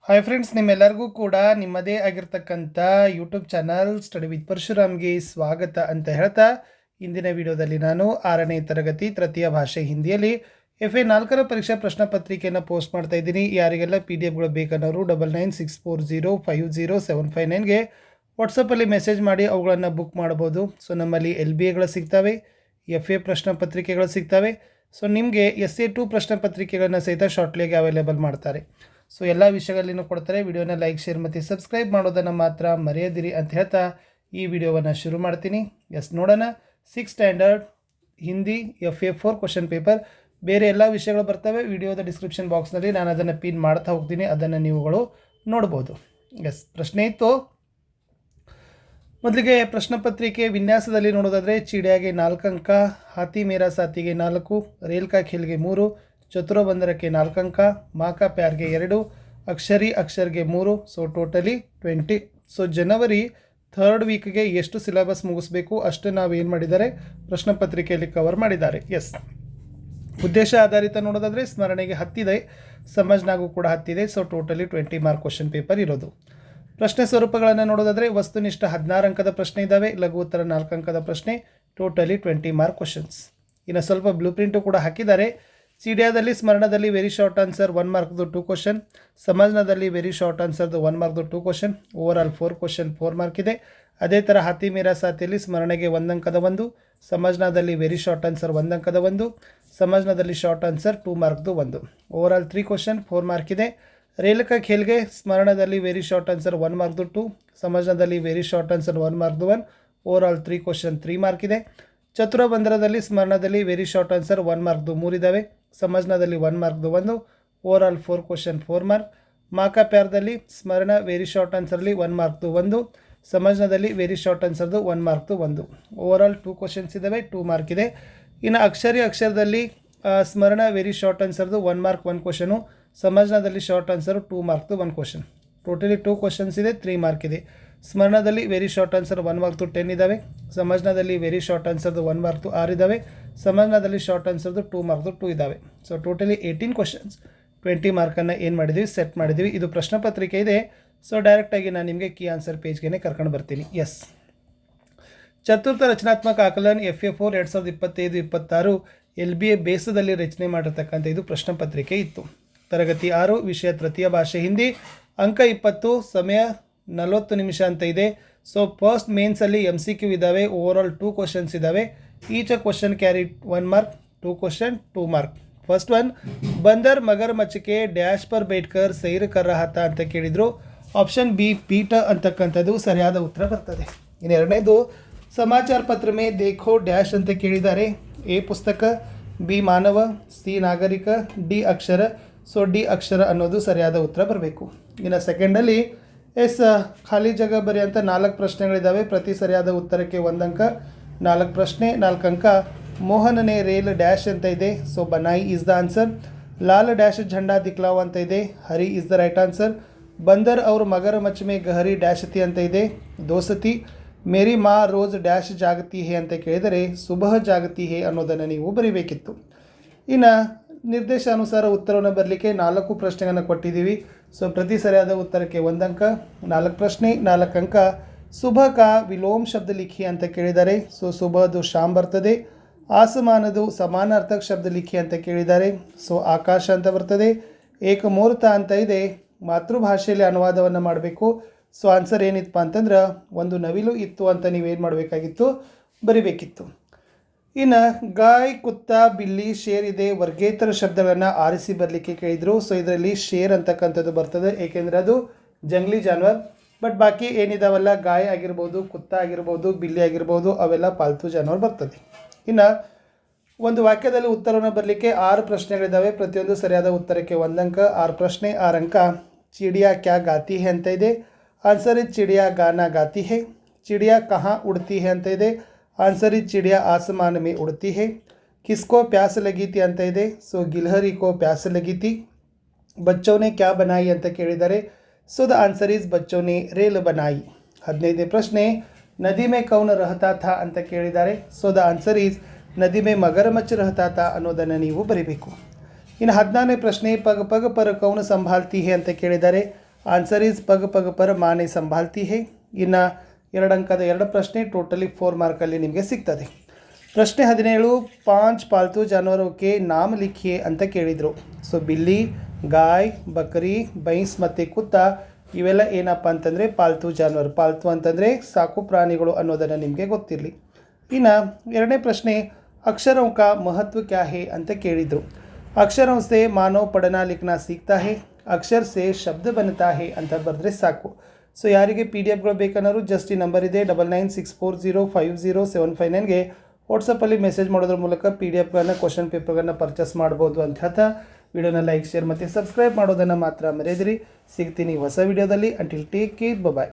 Hi friends, ನಿಮ್ಮೆಲ್ಲರಿಗೂ ಕೂಡ ನಿಮ್ಮದೇ ಆಗಿರ್ತಕ್ಕಂಥ ಯೂಟ್ಯೂಬ್ ಚಾನಲ್ ಸ್ಟಡಿ ವಿತ್ ಪರಶುರಾಮ್ಗೆ ಸ್ವಾಗತ ಅಂತ ಹೇಳ್ತಾ, ಇಂದಿನ ವಿಡಿಯೋದಲ್ಲಿ ನಾನು 6ನೇ ತರಗತಿ ತೃತೀಯ ಭಾಷೆ ಹಿಂದಿಯಲ್ಲಿ FA 4ರ ಪರೀಕ್ಷಾ ಪ್ರಶ್ನೆ ಪತ್ರಿಕೆಯನ್ನು ಪೋಸ್ಟ್ ಮಾಡ್ತಾ ಇದ್ದೀನಿ. ಯಾರಿಗೆಲ್ಲ PDF ಗಳು ಬೇಕನ್ನೋರು 9964050759ಗೆ ವಾಟ್ಸಪ್ಪಲ್ಲಿ ಮೆಸೇಜ್ ಮಾಡಿ ಅವುಗಳನ್ನು ಬುಕ್ ಮಾಡ್ಬೋದು. ಸೊ ನಮ್ಮಲ್ಲಿ LBAಗಳು ಸಿಗ್ತವೆ, FA ಪ್ರಶ್ನೆ ಪತ್ರಿಕೆಗಳು ಸಿಗ್ತವೆ. ಸೊ ನಿಮಗೆ SA2 ಪ್ರಶ್ನೆ ಪತ್ರಿಕೆಗಳನ್ನು ಸಹಿತ ಶಾರ್ಟ್ಲಿಗೆ ಅವೈಲೇಬಲ್ ಮಾಡ್ತಾರೆ. ಸೊ ಎಲ್ಲ ವಿಷಯಗಳಲ್ಲಿನೂ ಕೊಡ್ತಾರೆ. ವಿಡಿಯೋನ ಲೈಕ್, ಶೇರ್ ಮತ್ತು ಸಬ್ಸ್ಕ್ರೈಬ್ ಮಾಡೋದನ್ನು ಮಾತ್ರ ಮರೆಯದಿರಿ ಅಂತ ಹೇಳ್ತಾ ಈ ವಿಡಿಯೋವನ್ನು ಶುರು ಮಾಡ್ತೀನಿ. ನೋಡೋಣ. 6th standard Hindi FA 4 question paper. ಬೇರೆ ಎಲ್ಲ ವಿಷಯಗಳು ಬರ್ತವೆ. ವಿಡಿಯೋದ ಡಿಸ್ಕ್ರಿಪ್ಷನ್ ಬಾಕ್ಸ್ನಲ್ಲಿ ನಾನು ಅದನ್ನು ಪಿನ್ ಮಾಡ್ತಾ ಹೋಗ್ತೀನಿ, ಅದನ್ನು ನೀವುಗಳು ನೋಡ್ಬೋದು. ಪ್ರಶ್ನೆ ಇತ್ತು. ಮೊದಲಿಗೆ ಪ್ರಶ್ನೆ ಪತ್ರಿಕೆ ವಿನ್ಯಾಸದಲ್ಲಿ ನೋಡೋದಾದರೆ, ಚಿಡಿಯಾಗೆ 4 ಅಂಕ, ಹಾತಿ ಮೇರಾ ಸಾತಿಗೆ 4, ರೇಲ್ ಕಾ ಖೇಲ್ಗೆ 3, ಚತುರಬಂದರಕ್ಕೆ 4 ಅಂಕ, ಮಾಕಾ ಪ್ಯಾರ್ಗೆ 2, ಅಕ್ಷರ್ಗೆ 3. So totally 20. ಸೊ ಜನವರಿ 3rd ವೀಕ್ಗೆ ಎಷ್ಟು ಸಿಲೆಬಸ್ ಮುಗಿಸ್ಬೇಕು ಅಷ್ಟು ನಾವೇನು ಮಾಡಿದ್ದಾರೆ ಪ್ರಶ್ನೆ ಪತ್ರಿಕೆಯಲ್ಲಿ ಕವರ್ ಮಾಡಿದ್ದಾರೆ. ಉದ್ದೇಶ ಆಧಾರಿತ ನೋಡೋದಾದರೆ ಸ್ಮರಣೆಗೆ 10 ಇದೆ, ಸಮಾಜ್ನಾಗೂ ಕೂಡ 10 ಇದೆ. So totally 20 mark question paper ಇರೋದು. ಪ್ರಶ್ನೆ ಸ್ವರೂಪಗಳನ್ನು ನೋಡೋದಾದರೆ ವಸ್ತುನಿಷ್ಠ 16 ಅಂಕದ ಪ್ರಶ್ನೆ ಇದ್ದಾವೆ, ಲಘು ಉತ್ತರ 4 ಅಂಕದ ಪ್ರಶ್ನೆ, ಟೋಟಲಿ 20 ಮಾರ್ಕ್ ಕ್ವಶನ್ಸ್. ಇನ್ನು ಸ್ವಲ್ಪ ಬ್ಲೂ ಪ್ರಿಂಟು ಕೂಡ ಹಾಕಿದ್ದಾರೆ. ಸಿಡಿಯಾದಲ್ಲಿ ಸ್ಮರಣದಲ್ಲಿ ವೆರಿ ಶಾರ್ಟ್ ಆನ್ಸರ್ 1 ಮಾರ್ಕ್ದು 2 ಕ್ವಶನ್, ಸಮಾಜ್ನದಲ್ಲಿ ವೆರಿ ಶಾರ್ಟ್ ಆನ್ಸರ್ದು 1 ಮಾರ್ಕ್ದು 2 ಕ್ವಶನ್, ಓವರಾಲ್ 4 ಕ್ವಶನ್ 4 ಮಾರ್ಕ್ ಇದೆ. ಅದೇ ಥರ ಹಾತಿ ಮೀರಾ ಸಾತಿಯಲ್ಲಿ ಸ್ಮರಣೆಗೆ 1 ಅಂಕದ 1, ಸಮಾಜ್ನದಲ್ಲಿ ವೆರಿ ಶಾರ್ಟ್ ಆನ್ಸರ್ 1 ಅಂಕದ 1, ಸಮಾಜ್ನದಲ್ಲಿ ಶಾರ್ಟ್ ಆನ್ಸರ್ 2 ಮಾರ್ಕ್ದು 1, ಓವರಾಲ್ 3 ಕ್ವಶನ್ 4 ಮಾರ್ಕ್ ಇದೆ. ರೇಲಕ ಖೇಲ್ಗೆ ಸ್ಮರಣದಲ್ಲಿ ವೆರಿ ಶಾರ್ಟ್ ಆನ್ಸರ್ 1 ಮಾರ್ಕ್ದು 2, ಸಮಾಜ್ನದಲ್ಲಿ ವೆರಿ ಶಾರ್ಟ್ ಆನ್ಸರ್ 1 ಮಾರ್ಕ್ದು 1, ಓವರಾಲ್ 3 ಕ್ವಶನ್ 3 ಮಾರ್ಕ್ ಇದೆ. ಚತುರಬಂದರದಲ್ಲಿ ಸ್ಮರಣದಲ್ಲಿ ವೆರಿ ಶಾರ್ಟ್ ಆನ್ಸರ್ 1 ಮಾರ್ಕ್ದು 3 ಇದ್ದಾವೆ, ಸಮಾಜ್ನದಲ್ಲಿ 1 ಮಾರ್ಕ್ದು 1, ಓವರಾಲ್ 4 ಕ್ವಶನ್ 4 ಮಾರ್ಕ್. ಮಾಕಾ ಪ್ಯಾರ್ದಲ್ಲಿ ಸ್ಮರಣ ವೆರಿ ಶಾರ್ಟ್ ಆನ್ಸರ್ಲಿ 1 ಮಾರ್ಕ್ದು 1, ಸಮಾಜ್ನದಲ್ಲಿ ವೆರಿ ಶಾರ್ಟ್ ಆನ್ಸರ್ದು 1 ಮಾರ್ಕ್ದು 1, ಓವರಾಲ್ 2 ಕ್ವಶನ್ಸ್ ಇದ್ದಾವೆ, 2 ಮಾರ್ಕ್ ಇದೆ. ಇನ್ನು ಅಕ್ಷರದಲ್ಲಿ ಸ್ಮರಣ ವೆರಿ ಶಾರ್ಟ್ ಆನ್ಸರ್ದು 1 ಮಾರ್ಕ್ 1 ಕ್ವಶನು, ಸಮಾಜ್ನದಲ್ಲಿ ಶಾರ್ಟ್ ಆನ್ಸರು 2 ಮಾರ್ಕ್ದು 1 ಕ್ವಶನ್, ಟೋಟಲಿ 2 ಕ್ವಶನ್ಸ್ ಇದೆ, 3 ಮಾರ್ಕ್ ಇದೆ. ಸ್ಮರಣದಲ್ಲಿ ವೆರಿ ಶಾರ್ಟ್ ಆನ್ಸರ್ 1 ಮಾರ್ಕ್ದು 10 ಇದ್ದಾವೆ, ಸಮಾಜ್ನದಲ್ಲಿ ವೆರಿ ಶಾರ್ಟ್ ಆನ್ಸರ್ದು 1 ಮಾರ್ಕ್ದು 6 ಇದ್ದಾವೆ, ಸಮಾಜ್ನದಲ್ಲಿ ಶಾರ್ಟ್ ಆನ್ಸರ್ದು 2 ಮಾರ್ಕ್ದು 2 ಇದ್ದಾವೆ. ಸೊ ಟೋಟಲಿ 18 ಕ್ವಶನ್ಸ್, 20 ಮಾರ್ಕನ್ನು ಏನು ಮಾಡಿದ್ದೀವಿ, ಸೆಟ್ ಮಾಡಿದ್ದೀವಿ. ಇದು ಪ್ರಶ್ನೆ ಪತ್ರಿಕೆ ಇದೆ. ಸೊ ಡೈರೆಕ್ಟಾಗಿ ನಾನು ನಿಮಗೆ ಕೀ ಆನ್ಸರ್ ಪೇಜ್ಗೆ ಕರ್ಕೊಂಡು ಬರ್ತೀನಿ. ಚತುರ್ಥ ರಚನಾತ್ಮಕ ಆಕಲನ್ FA 4 2025-26 LBA ಬೇಸದಲ್ಲಿ ರಚನೆ ಮಾಡಿರ್ತಕ್ಕಂಥ ಇದು ಪ್ರಶ್ನೆ ಪತ್ರಿಕೆ ಇತ್ತು. ತರಗತಿ 6, ವಿಷಯ ತೃತೀಯ ಭಾಷೆ ಹಿಂದಿ, ಅಂಕ 20, ಸಮಯ 40 ನಿಮಿಷ ಅಂತ ಇದೆ. ಸೊ ಫಸ್ಟ್ ಮೇನ್ಸಲ್ಲಿ MCQ ಇದ್ದಾವೆ, ಓವರಾಲ್ 2 ಕ್ವಶನ್ಸ್ ಇದ್ದಾವೆ. Each question carry 1 mark, 2 question 2 mark. First one, ಬಂದರ್ ಮಗರ್ ಮಚ್ಚಕ್ಕೆ ಡ್ಯಾಶ್ ಪರ್ ಬೇಟ್ಕರ್ ಸೈರ್ ಕರ್ ರಹಾತ ಅಂತ ಕೇಳಿದರು. ಆಪ್ಷನ್ ಬಿ ಪೀಠ ಅಂತಕ್ಕಂಥದ್ದು ಸರಿಯಾದ ಉತ್ತರ ಬರ್ತದೆ. ಇನ್ನು ಎರಡನೇದು, ಸಮಾಚಾರ ಪತ್ರ ಮೇ ದೇಖೋ ಡ್ಯಾಶ್ ಅಂತ ಕೇಳಿದ್ದಾರೆ. ಎ ಪುಸ್ತಕ, ಬಿ ಮಾನವ, ಸಿ ನಾಗರಿಕ, ಡಿ ಅಕ್ಷರ. ಸೊ ಡಿ ಅಕ್ಷರ ಅನ್ನೋದು ಸರಿಯಾದ ಉತ್ತರ ಬರಬೇಕು. ಇನ್ನು ಸೆಕೆಂಡಲ್ಲಿ ಖಾಲಿ ಜಾಗ ಬರಿ ಅಂತ 4 ಪ್ರಶ್ನೆಗಳಿದ್ದಾವೆ. ಪ್ರತಿ ಸರಿಯಾದ ಉತ್ತರಕ್ಕೆ 1 ಅಂಕ. 4 ಪ್ರಶ್ನೆ 4 ಅಂಕ. ಮೋಹನನೇ ರೇಲ್ ಡ್ಯಾಶ್ ಅಂತ ಇದೆ. ಸೊ ಬನಾಯಿ ಈಸ್ ದ ಆನ್ಸರ್. ಲಾಲ್ ಡ್ಯಾಶ್ ಝಂಡಾ ದಿಕ್ಲಾವ್ ಅಂತ ಇದೆ. ಹರಿ ಈಸ್ ದ ರೈಟ್ ಆನ್ಸರ್. ಬಂದರ್ ಅವ್ರ ಮಗರ ಮಚ್ ಮೇ ಗಹರಿ ಡ್ಯಾಶತಿ ಅಂತ ಇದೆ. ದೋಸತಿ. ಮೇರಿ ಮಾ ರೋಜ್ ಡ್ಯಾಶ್ ಜಾಗತಿ ಹೇ ಅಂತ ಕೇಳಿದರೆ ಸುಬಹ ಜಾಗತಿ ಹೇ ಅನ್ನೋದನ್ನು ನೀವು ಬರೀಬೇಕಿತ್ತು. ಇನ್ನು ನಿರ್ದೇಶಾನುಸಾರ ಉತ್ತರವನ್ನು ಬರಲಿಕ್ಕೆ 4 ಪ್ರಶ್ನೆಗಳನ್ನು ಕೊಟ್ಟಿದ್ದೀವಿ. ಸೊ ಪ್ರತಿ ಸರಿಯಾದ ಉತ್ತರಕ್ಕೆ 1 ಅಂಕ. 4 ಪ್ರಶ್ನೆ 4 ಅಂಕ. ಸುಬಹ ಕಾ ವಿಲೋಮ್ ಶಬ್ದ ಲಿಖಿ ಅಂತ ಕೇಳಿದ್ದಾರೆ. ಸೊ ಸುಬಹದು ಶಾಮ್ ಬರ್ತದೆ. ಆಸಮಾನದು ಸಮಾನಾರ್ಥಕ ಶಬ್ದ ಲಿಖಿ ಅಂತ ಕೇಳಿದ್ದಾರೆ. ಸೊ ಆಕಾಶ ಅಂತ ಬರ್ತದೆ. ಏಕಮೂರ್ತ ಅಂತ ಇದೆ. ಮಾತೃಭಾಷೆಯಲ್ಲಿ ಅನುವಾದವನ್ನು ಮಾಡಬೇಕು. ಸೊ ಆನ್ಸರ್ ಏನಿತ್ತಪ್ಪ ಅಂತಂದ್ರೆ ಒಂದು ನವಿಲು ಇತ್ತು ಅಂತ ನೀವೇನು ಮಾಡಬೇಕಾಗಿತ್ತು, ಬರಿಬೇಕಿತ್ತು. ಇನ್ನು ಗಾಯ್, ಕುತ್ತ, ಬಿಲ್ಲಿ, ಶೇರ್ ಇದೆ. ವರ್ಗೇತರ ಶಬ್ದಗಳನ್ನು ಆರಿಸಿ ಬರಲಿಕ್ಕೆ ಕೇಳಿದರು. ಸೊ ಇದರಲ್ಲಿ ಶೇರ್ ಅಂತಕ್ಕಂಥದ್ದು ಬರ್ತದೆ, ಏಕೆಂದರೆ ಅದು ಜಂಗ್ಲಿ ಜಾನುವಾರು. ಬಟ್ ಬಾಕಿ ಏನಿದಾವಲ್ಲ, ಗಾಯ ಆಗಿರ್ಬೋದು, ಕುತ್ತ ಆಗಿರ್ಬೋದು, ಬಿಲ್ಲಿ ಆಗಿರ್ಬೋದು, ಅವೆಲ್ಲ ಪಾಲ್ತು ಜಾನುವಾರು ಬರ್ತದೆ. ಇನ್ನು ಒಂದು ವಾಕ್ಯದಲ್ಲಿ ಉತ್ತರವನ್ನು ಬರಲಿಕ್ಕೆ 6 ಪ್ರಶ್ನೆಗಳಿದ್ದಾವೆ. ಪ್ರತಿಯೊಂದು ಸರಿಯಾದ ಉತ್ತರಕ್ಕೆ 1 ಅಂಕ. 6 ಪ್ರಶ್ನೆ 6 ಅಂಕ. ಚಿಡಿಯಾ ಕ್ಯಾ ಗಾತಿ ಹೇ ಅಂತ ಇದೆ. ಆನ್ಸರ್ ಇಸ್ ಚಿಡಿಯಾ ಗಾನಾ ಗಾತಿ ಹೇ. ಚಿಡಿಯಾ ಕहाँ ಉಡ್ತಿ ಹೇ ಅಂತ ಇದೆ. ಆನ್ಸರ್ ಇಸ್ ಚಿಡಿಯಾ ಆಸಮಾನ ಮೇ ಉಡ್ತಿ ಹೇ. ಕಿಸ್ಕೋ ಪ್ಯಾಸ್ ಲಗೀತಿ ಅಂತ ಇದೆ. ಸೊ ಗಿಲ್ಹರಿ ಕೋ ಪ್ಯಾಸ್ ಲಗೀತಿ. ಬಚ್ಚೋನೆ ಕ್ಯಾ ಬನಾಯಿ ಅಂತ ಕೇಳಿದ್ದಾರೆ. ಸೊ ದ ಆನ್ಸರ್ ಈಸ್ ಬಚ್ಚೋನೆ ರೇಲ್ ಬನಾಯಿ. 15ನೇ ಪ್ರಶ್ನೆ, ನದಿ ಮೇ ಕೌನ್ ರಹತಾ ಥಾ ಅಂತ ಕೇಳಿದ್ದಾರೆ. ಸೊ ದ ಆನ್ಸರ್ ಈಸ್ ನದಿ ಮೇ ಮಗರಮಚ್ಚ ರಹತಾ ಥಾ ಅನ್ನೋದನ್ನು ನೀವು ಬರೀಬೇಕು. ಇನ್ನು 14ನೇ ಪ್ರಶ್ನೆ, ಪಗ ಪಗ ಪರ ಕೌನ್ ಸಂಭಾಲ್ತಿ ಹೇ ಅಂತ ಕೇಳಿದ್ದಾರೆ. ಆನ್ಸರ್ ಈಸ್ ಪಗ್ ಪಗ್ ಪರ್ ಮಾನೆ ಸಂಭಾಲ್ತಿ ಹೇ. ಇನ್ನು 2 ಅಂಕದ 2 ಪ್ರಶ್ನೆ, ಟೋಟಲಿ 4 ಮಾರ್ಕಲ್ಲಿ ನಿಮಗೆ ಸಿಗ್ತದೆ. ಪ್ರಶ್ನೆ 17, 5 ಪಾಲ್ತು ಜಾನುವಾರುಕ್ಕೆ ನಾಮ ಲಿಖಿಯೇ ಅಂತ ಕೇಳಿದರು. ಸೊ ಬಿಲ್ಲಿ, ಗಾಯ್, ಬಕರಿ, ಬೈನ್ಸ್ ಮತ್ತು ಕುತ್ತ ಇವೆಲ್ಲ ಏನಪ್ಪ ಅಂತಂದರೆ ಪಾಲ್ತು ಜಾನುವಾರು. ಪಾಲ್ತು ಅಂತಂದರೆ ಸಾಕು ಪ್ರಾಣಿಗಳು ಅನ್ನೋದನ್ನು ನಿಮಗೆ ಗೊತ್ತಿರಲಿ. ಇನ್ನು 2ನೇ ಪ್ರಶ್ನೆ, ಅಕ್ಷರೋं का महत्व क्या है ಅಂತ ಕೇಳಿದರು. ಅಕ್ಷರೋं से मानव पढ़ना लिखना सीखता है, ಅಕ್ಷರ से ಶಬ್ದ बनता है ಅಂತ ಬರೆದ್ರೆ ಸಾಕು. ಸೊ ಯಾರಿಗೆ ಪಿ ಡಿ ಎಫ್ಗಳು ಬೇಕನ್ನೋರು ಜಸ್ಟ್ ಈ ನಂಬರ್ ಇದೆ 9964050759ಗೆ ವಾಟ್ಸಪ್ಪಲ್ಲಿ ಮೆಸೇಜ್ ಮಾಡೋದ್ರ ಮೂಲಕ ಪಿ ಡಿ ಎಫ್ಗಳನ್ನು, ಕ್ವಶನ್ ಪೇಪರ್ಗಳನ್ನು ಪರ್ಚೇಸ್ ಮಾಡ್ಬೋದು ಅಂತ ಹೇಳ್ತಾ ವಿಡಿಯೋನ ಲೈಕ್, ಶೇರ್ ಮತ್ತು ಸಬ್ಸ್ಕ್ರೈಬ್ ಮಾಡೋದನ್ನು ಮಾತ್ರ ಮರೆಯದಿರಿ. ಸಿಗ್ತೀನಿ ಹೊಸ ವಿಡಿಯೋದಲ್ಲಿ. ಅಂಟಿಲ್ ಟೇಕ್ ಕೇರ್, ಬಾಯ್.